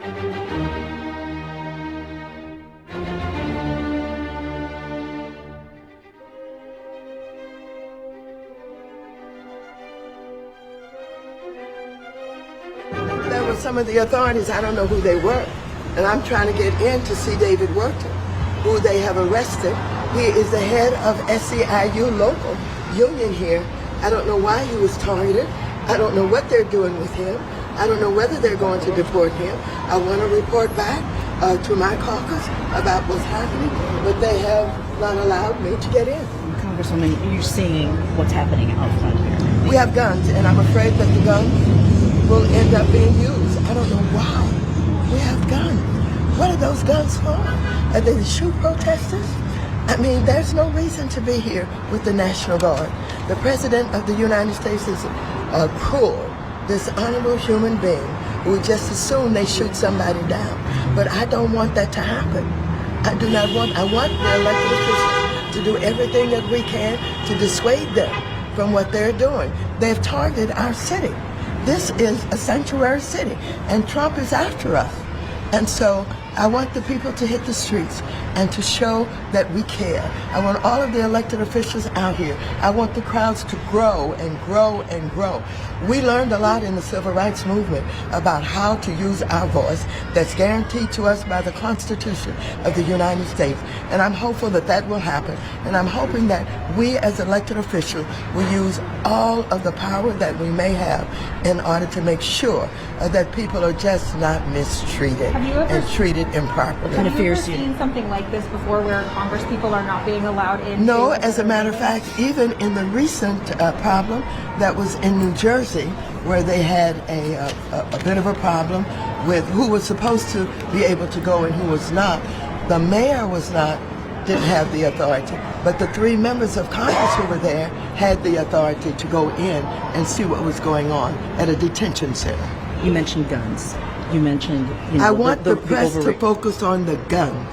There were some of the authorities, I don't know who they were, and I'm trying to get in to see David Workton, who they have arrested. He is the head of SEIU local union here. I don't know why he was targeted. I don't know what they're doing with him. I don't know whether they're going to deport him. I want to report back to my caucus about what's happening, but they have not allowed me to get in. Congresswoman, you're seeing what's happening out front here. We have guns, and I'm afraid that the guns will end up being used. I don't know why we have guns. What are those guns for? Are they to shoot protesters? I mean, there's no reason to be here with the National Guard. The President of the United States is a cruel, dishonorable human being who would just as soon they shoot somebody down. But I don't want that to happen. I do not want, I want the elected officials to do everything that we can to dissuade them from what they're doing. They've targeted our city. This is a sanctuary city, and Trump is after us. And so I want the people to hit the streets and to show that we care. I want all of the elected officials out here. I want the crowds to grow and grow and grow. We learned a lot in the civil rights movement about how to use our voice that's guaranteed to us by the Constitution of the United States. And I'm hopeful that that will happen. And I'm hoping that we as elected officials will use all of the power that we may have in order to make sure that people are just not mistreated and treated improperly. Kind of Have you ever seen something like this before where Congress people are not being allowed in? No, as a matter of fact, even in the recent problem that was in New Jersey, where they had a bit of a problem with who was supposed to be able to go and who was not, the mayor didn't have the authority, but the 3 members of Congress who were there had the authority to go in and see what was going on at a detention center. You mentioned guns. You mentioned, I want the press to focus on the guns.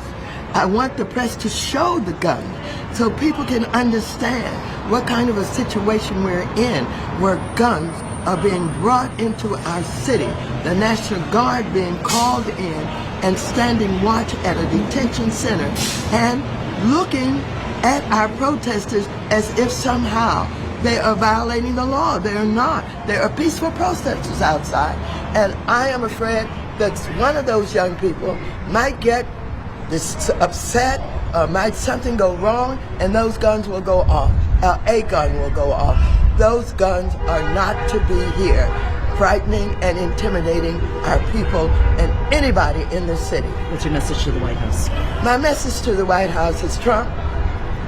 I want the press to show the guns so people can understand what kind of a situation we're in where guns are being brought into our city, the National Guard being called in and standing watch at a detention center and looking at our protesters as if somehow they are violating the law. They are not. They are peaceful protesters outside. And I am afraid that one of those young people might get upset, might something go wrong, and those guns will go off. A gun will go off. Those guns are not to be here, frightening and intimidating our people and anybody in this city. What's your message to the White House? My message to the White House is, Trump,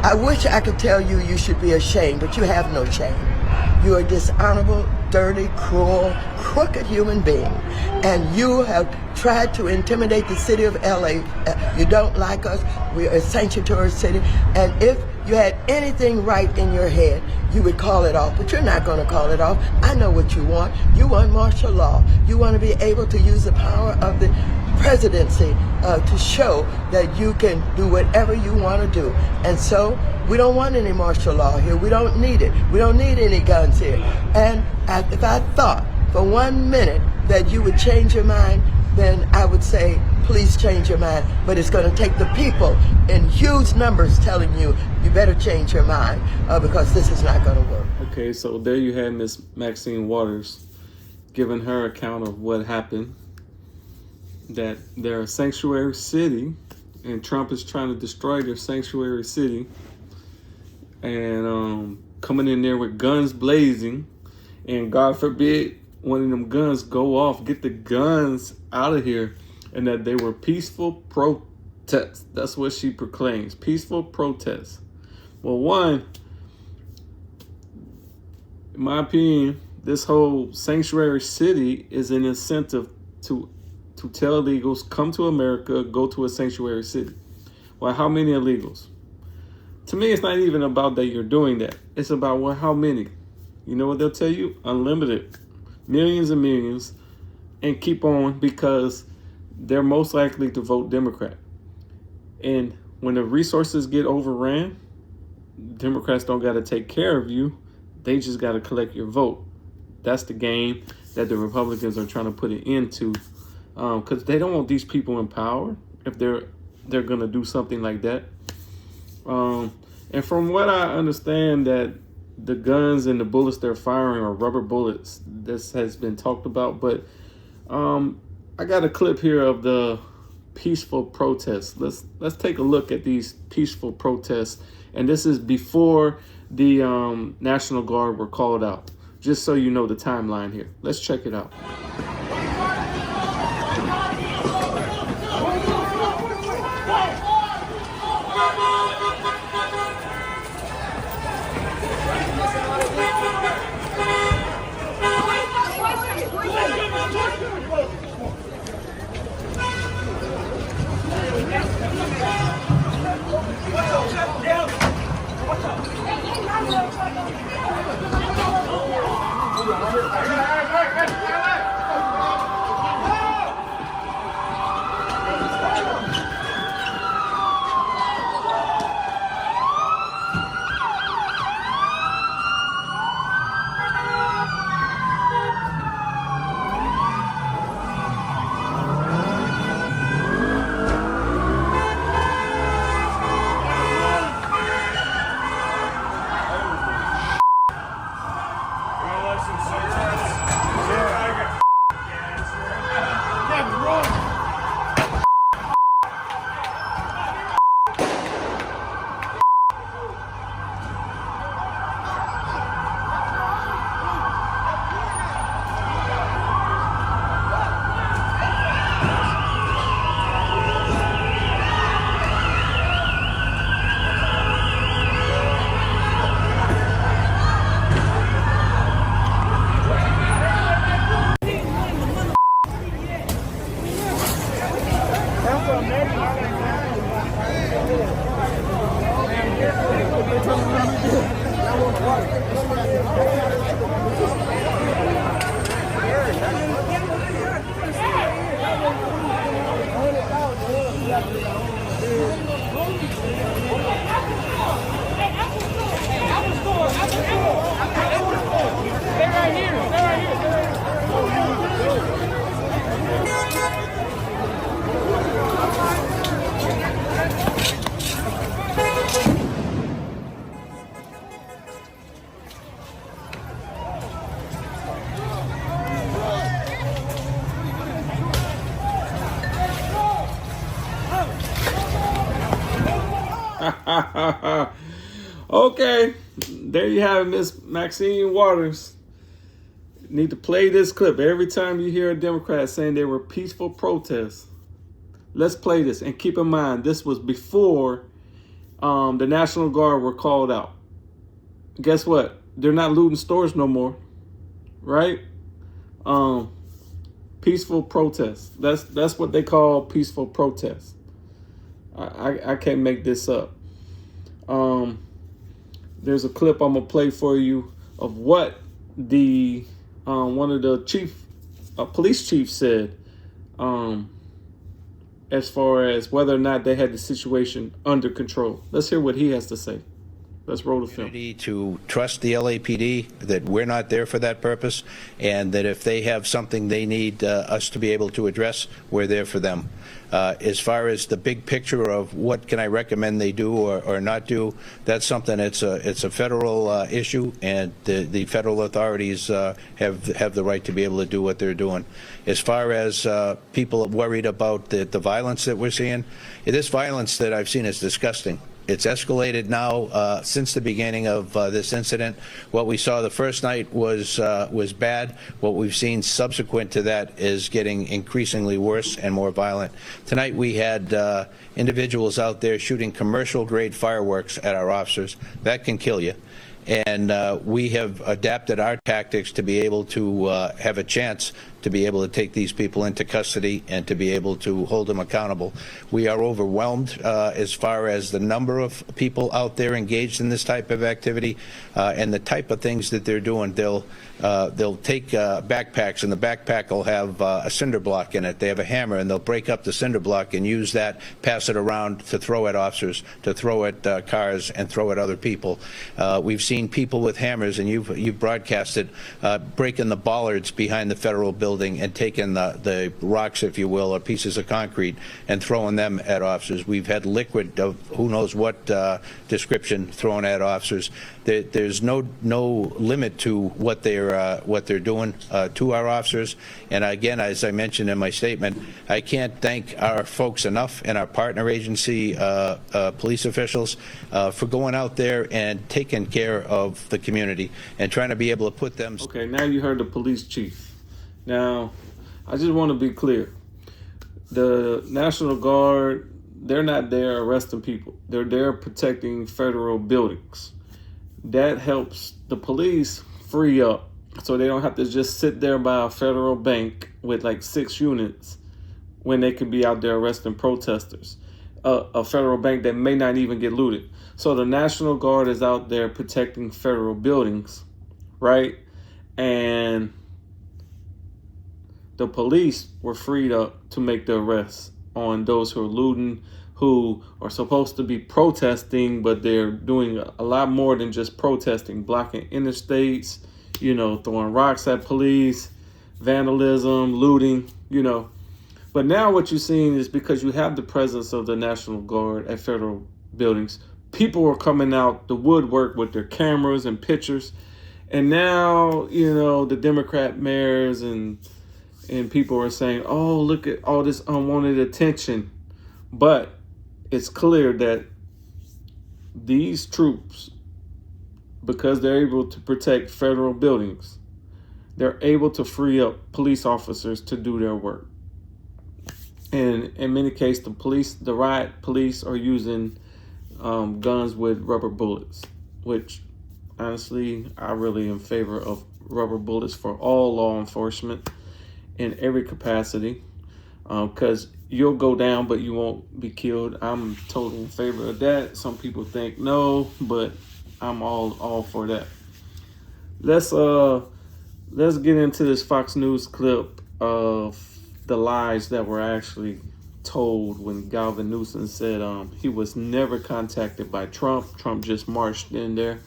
I wish I could tell you you should be ashamed, but you have no shame. You are a dishonorable, dirty, cruel, crooked human being. And you have tried to intimidate the city of LA. You don't like us. We are a sanctuary city. And if you had anything right in your head, you would call it off. But you're not going to call it off. I know what you want. You want martial law. You want to be able to use the power of the presidency to show that you can do whatever you want to do. And so we don't want any martial law here. We don't need it. We don't need any guns here. And if I thought for 1 minute that you would change your mind, then I would say, please change your mind. But it's going to take the people in huge numbers telling you, you better change your mind because this is not going to work. Okay, so there you had Miss Maxine Waters giving her account of what happened, that they're a sanctuary city and Trump is trying to destroy their sanctuary city and coming in there with guns blazing, and God forbid one of them guns go off, get the guns out of here, and that they were peaceful protests. That's what she proclaims, peaceful protests. Well, one, in my opinion, this whole sanctuary city is an incentive to tell illegals, come to America, go to a sanctuary city. Well, how many illegals? To me, it's not even about that you're doing that. It's about, well, how many? You know what they'll tell you? Unlimited. Millions and millions. And keep on, because they're most likely to vote Democrat. And when the resources get overran, Democrats don't got to take care of you. They just got to collect your vote. That's the game that the Republicans are trying to put it into because they don't want these people in power if they're going to do something like that. And from what I understand, that the guns and the bullets they're firing are rubber bullets. This has been talked about, but I got a clip here of the peaceful protests. Let's take a look at these peaceful protests, and this is before the National Guard were called out. Just so you know the timeline here. Let's check it out. Okay, there you have it, Miss Maxine Waters. Need to play this clip every time you hear a Democrat saying they were peaceful protests. Let's play this, and keep in mind this was before the National Guard were called out. Guess what? They're not looting stores no more, right? Peaceful protests. That's what they call peaceful protests. I can't make this up. There's a clip I'm gonna play for you of what the one of the police chiefs said as far as whether or not they had the situation under control. Let's hear what he has to say. Let's roll the film. To trust the LAPD, that we're not there for that purpose, and that if they have something they need us to be able to address, we're there for them. As far as the big picture of what can I recommend they do or not do, that's something, it's a federal issue, and the federal authorities have the right to be able to do what they're doing. As far as people worried about the violence that we're seeing, this violence that I've seen is disgusting. It's escalated now since the beginning of this incident. What we saw the first night was bad. What we've seen subsequent to that is getting increasingly worse and more violent. Tonight we had individuals out there shooting commercial-grade fireworks at our officers. That can kill you. And we have adapted our tactics to be able to have a chance to be able to take these people into custody and to be able to hold them accountable. We are overwhelmed as far as the number of people out there engaged in this type of activity and the type of things that they're doing. They'll take backpacks, and the backpack will have a cinder block in it. They have a hammer, and they'll break up the cinder block and use that, pass it around to throw at officers, to throw at cars, and throw at other people. We've seen people with hammers, and you've broadcasted, breaking the bollards behind the federal building. building and taking the rocks, if you will, or pieces of concrete and throwing them at officers. We've had liquid of who knows what description thrown at officers. There's no limit to what they're doing to our officers. And again, as I mentioned in my statement, I can't thank our folks enough and our partner agency police officials for going out there and taking care of the community and trying to be able to put them. Okay, now you heard the police chief. Now, I just want to be clear. The National Guard, they're not there arresting people. They're there protecting federal buildings. That helps the police free up so they don't have to just sit there by a federal bank with like 6 units when they could be out there arresting protesters. A federal bank that may not even get looted. So the National Guard is out there protecting federal buildings, right? And the police were freed up to make the arrests on those who are looting, who are supposed to be protesting, but they're doing a lot more than just protesting, blocking interstates, throwing rocks at police, vandalism, looting, But now what you're seeing is because you have the presence of the National Guard at federal buildings, people are coming out the woodwork with their cameras and pictures. And now, the Democrat mayors and people are saying, oh, look at all this unwanted attention. But it's clear that these troops, because they're able to protect federal buildings, they're able to free up police officers to do their work. And in many cases, the riot police are using guns with rubber bullets, which honestly, I really in favor of rubber bullets for all law enforcement in every capacity, because you'll go down, but you won't be killed. I'm totally in favor of that. Some people think no, but I'm all for that. Let's get into this Fox News clip of the lies that were actually told when Galvin Newsom said he was never contacted by Trump. Trump just marched in there.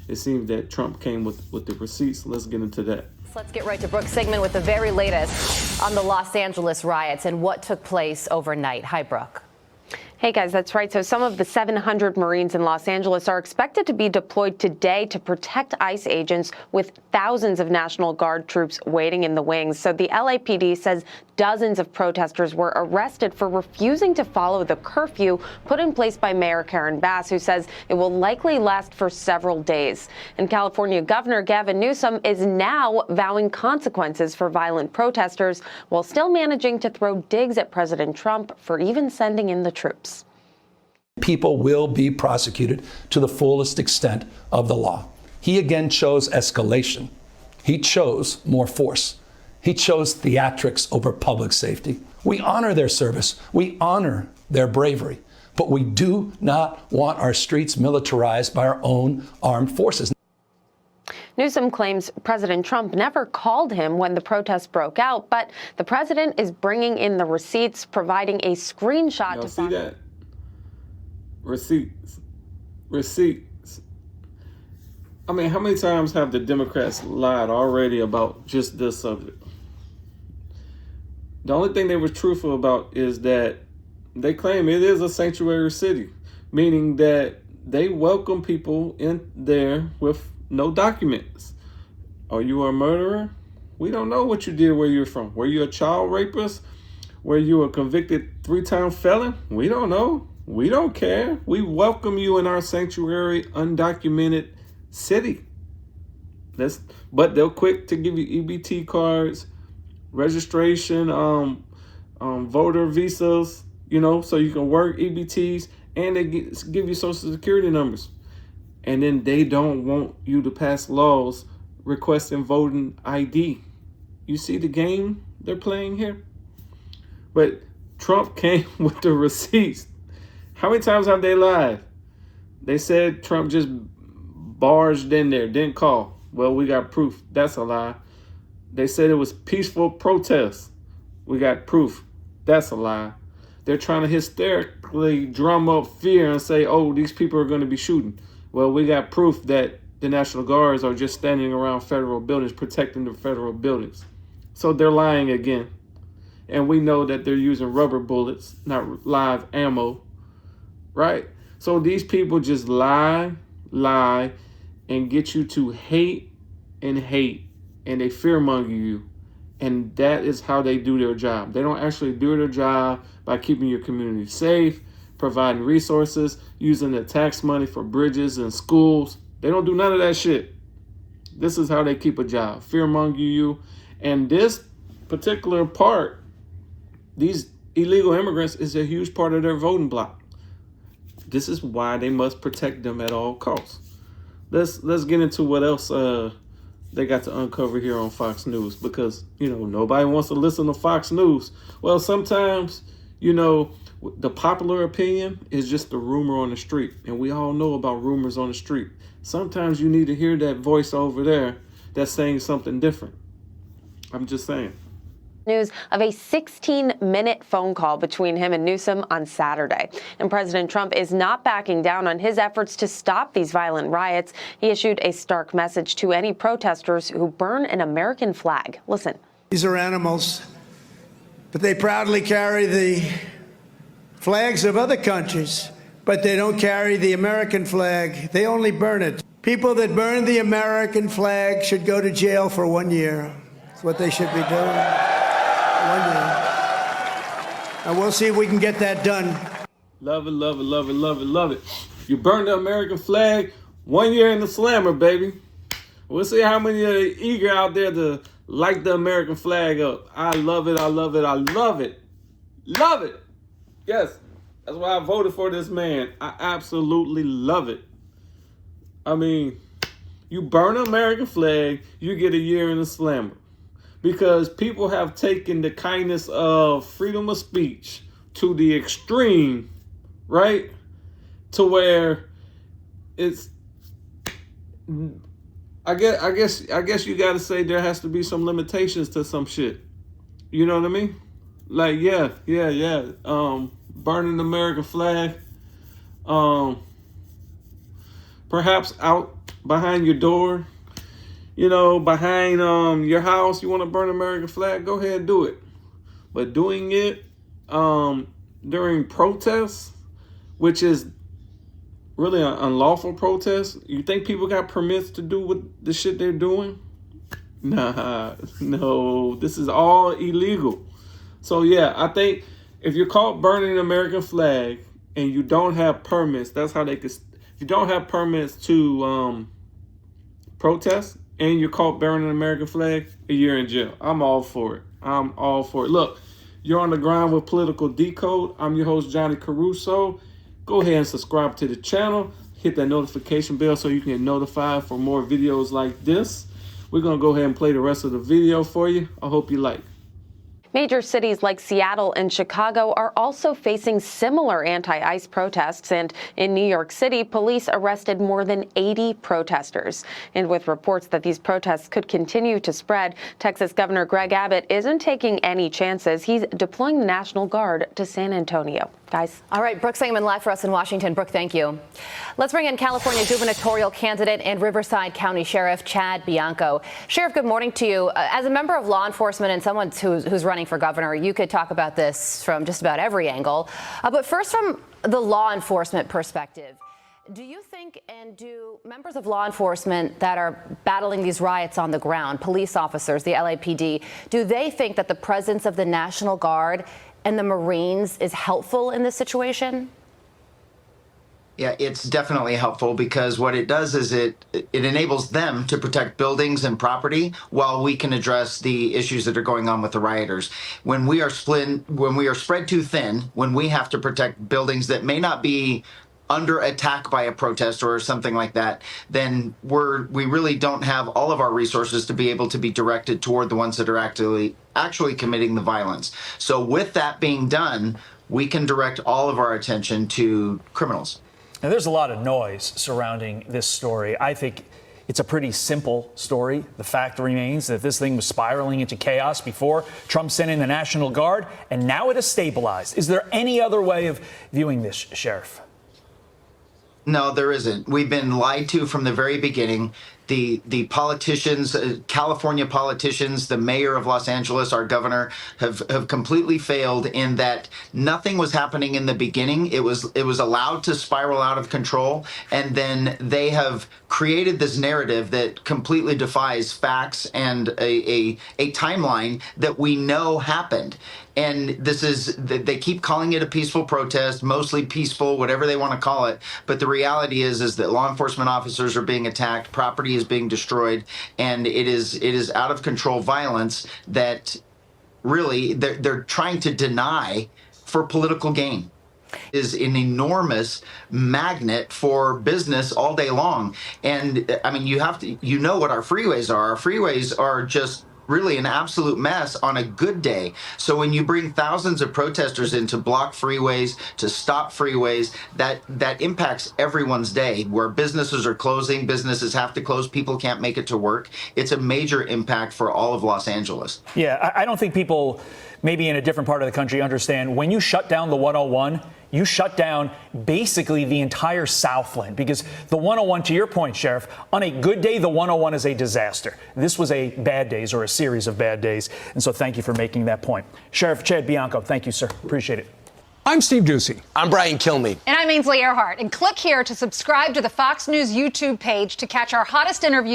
It seems that Trump came with the receipts. Let's get into that. Let's get right to Brooke Sigmund with the very latest on the Los Angeles riots and what took place overnight. Hi, Brooke. Hey guys, that's right. So some of the 700 Marines in Los Angeles are expected to be deployed today to protect ICE agents, with thousands of National Guard troops waiting in the wings. So the LAPD says dozens of protesters were arrested for refusing to follow the curfew put in place by Mayor Karen Bass, who says it will likely last for several days. And California Governor Gavin Newsom is now vowing consequences for violent protesters while still managing to throw digs at President Trump for even sending in the troops. People will be prosecuted to the fullest extent of the law. He again chose escalation. He chose more force. He chose theatrics over public safety. We honor their service. We honor their bravery. But we do not want our streets militarized by our own armed forces. Newsom claims President Trump never called him when the protests broke out, but the president is bringing in the receipts, providing a screenshot to see that? Receipts. I mean, how many times have the Democrats lied already about just this subject? The only thing they were truthful about is that they claim it is a sanctuary city, meaning that they welcome people in there with no documents. Are you a murderer? We don't know what you did, where you're from. Were you a child rapist? Were you a convicted 3-time felon? We don't know. We don't care. We welcome you in our sanctuary, undocumented city. But they're quick to give you EBT cards, registration, voter visas, so you can work EBTs, and they give you social security numbers. And then they don't want you to pass laws requesting voting ID. You see the game they're playing here? But Trump came with the receipts. How many times have they lied? They said Trump just barged in there, didn't call. Well, we got proof. That's a lie. They said it was peaceful protests. We got proof. That's a lie. They're trying to hysterically drum up fear and say, oh, these people are going to be shooting. Well, we got proof that the National Guards are just standing around federal buildings, protecting the federal buildings. So they're lying again. And we know that they're using rubber bullets, not live ammo, right? So these people just lie, and get you to hate, and they fearmonger you. And that is how they do their job. They don't actually do their job by keeping your community safe, providing resources, using the tax money for bridges and schools. They don't do none of that shit. This is how they keep a job, fearmonger you. And this particular part, these illegal immigrants, is a huge part of their voting bloc. This is why they must protect them at all costs. Let's get into what else they got to uncover here on Fox News, because, you know, nobody wants to listen to Fox News. Well, sometimes, you know, the popular opinion is just a rumor on the street, and we all know about rumors on the street. Sometimes you need to hear that voice over there that's saying something different. I'm just saying. News of a 16-minute phone call between him and Newsom on Saturday. And President Trump is not backing down on his efforts to stop these violent riots. He issued a stark message to any protesters who burn an American flag. Listen. These are animals, but they proudly carry the flags of other countries, but they don't carry the American flag. They only burn it. People that burn the American flag should go to jail for 1 year. That's what they should be doing. 1 year. And we'll see if we can get that done. Love it, love it, love it, love it, love it. You burn the American flag, 1 year in the slammer, baby. We'll see how many are eager out there to light the American flag up. I love it, I love it, I love it. Love it. Yes, that's why I voted for this man. I absolutely love it. I mean, you burn an American flag, you get a year in the slammer. Because people have taken the kindness of freedom of speech to the extreme, right? To where it's, I guess you gotta say there has to be some limitations to some shit. You know what I mean? Like, yeah. Burning the American flag. Perhaps out behind your door. You know, behind your house, you want to burn an American flag, go ahead and do it. But doing it during protests, which is really an unlawful protest, you think people got permits to do what the shit they're doing? Nah, no, this is all illegal. So yeah, I think if you're caught burning an American flag and you don't have permits, that's how they could. If you don't have permits to protest, and you're caught burning an American flag, a year in jail. I'm all for it. I'm all for it. Look, you're on the grind with Political Decode. I'm your host, Johnny Caruso. Go ahead and subscribe to the channel. Hit that notification bell so you can get notified for more videos like this. We're going to go ahead and play the rest of the video for you. I hope you like. Major cities like Seattle and Chicago are also facing similar anti-ICE protests, and in New York City, police arrested more than 80 protesters. And with reports that these protests could continue to spread, Texas Governor Greg Abbott isn't taking any chances. He's deploying the National Guard to San Antonio. Guys. All right, Brooke Sangamon live for us in Washington. Brooke, thank you. Let's bring in California gubernatorial candidate and Riverside County Sheriff Chad Bianco. Sheriff, good morning to you. As a member of law enforcement and someone who's running for governor, you could talk about this from just about every angle. But first, from the law enforcement perspective, do you think, and do members of law enforcement that are battling these riots on the ground, police officers, the LAPD, do they think that the presence of the National Guard and the Marines is helpful in this situation? Yeah, it's definitely helpful, because what it does is it enables them to protect buildings and property while we can address the issues that are going on with the rioters. When we are spread too thin, when we have to protect buildings that may not be under attack by a protester or something like that, then we really don't have all of our resources to be able to be directed toward the ones that are actually committing the violence. So with that being done, we can direct all of our attention to criminals. Now, there's a lot of noise surrounding this story. I think it's a pretty simple story. The fact remains that this thing was spiraling into chaos before Trump sent in the National Guard, and now it has stabilized. Is there any other way of viewing this, Sheriff? No, there isn't. We've been lied to from the very beginning. the politicians, California politicians, the mayor of Los Angeles, our governor, have completely failed in that nothing was happening in the beginning. It was allowed to spiral out of control, and then they have created this narrative that completely defies facts and a timeline that we know happened. And they keep calling it a peaceful protest, mostly peaceful, whatever they want to call it. But the reality is that law enforcement officers are being attacked, property is being destroyed, and it is out of control violence that really they're trying to deny for political gain. Is an enormous magnet for business all day long. And I mean, you know what our freeways are. Our freeways are just really an absolute mess on a good day. So when you bring thousands of protesters in to block freeways, to stop freeways, that impacts everyone's day. Where businesses are closing, businesses have to close, people can't make it to work. It's a major impact for all of Los Angeles. Yeah, I don't think people maybe in a different part of the country understand when you shut down the 101, you shut down basically the entire Southland, because the 101, to your point, Sheriff, on a good day, the 101 is a disaster. This was a bad days or a series of bad days. And so thank you for making that point. Sheriff Chad Bianco, thank you, sir. Appreciate it. I'm Steve Ducey. I'm Brian Kilmeade. And I'm Ainsley Earhart. And click here to subscribe to the Fox News YouTube page to catch our hottest interviews.